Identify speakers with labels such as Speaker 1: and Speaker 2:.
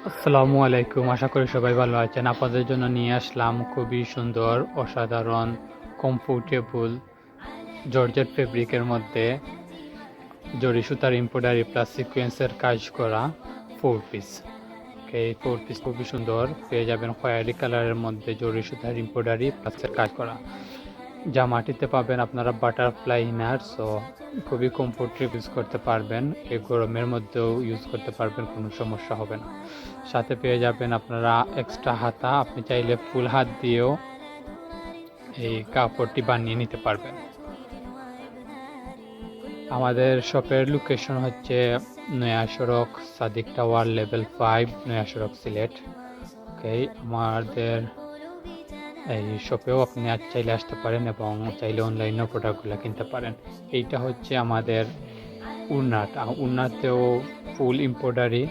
Speaker 1: আসসালামু আলাইকুম। আশা করি সবাই ভালো আছেন। আপনাদের জন্য নিয়ে আসলাম খুবই সুন্দর, অসাধারণ, কমফোর্টেবল জর্জেট ফেব্রিকের মধ্যে জরি সুতার এমব্রয়ডারি প্লাস সিকোয়েন্সের কাজ করা 4 পিস। এই 4 পিস খুবই সুন্দর, পেয়ে যাবেন খয়েরি কালারের মধ্যে জরি সুতার এমব্রয়ডারি প্লাসের কাজ করা। জামাটিতে পাবেন আপনারা বাটারফ্লাই ইনার, সো খুবই কমফোর্টেবল ইউজ করতে পারবেন। এই গরমের মধ্যেও ইউজ করতে পারবেন, কোনো সমস্যা হবে না। সাথে পেয়ে যাবেন আপনারা এক্সট্রা হাতা, আপনি চাইলে ফুল হাত দিয়েও এই কাপড়টি বানিয়ে নিতে পারবেন। আমাদের শপের লোকেশন হচ্ছে নয়া সড়ক সাদিক টাওয়ার লেভেল 5, নয়া সড়ক সিলেট। ওকে, আমাদের এই শপেও আপনি চাইলে আসতে পারেন এবং চাইলে অনলাইনেও প্রোডাক্টগুলো কিনতে পারেন। এইটা হচ্ছে আমাদের উন্নাতেও ফুল এমব্রয়ডারি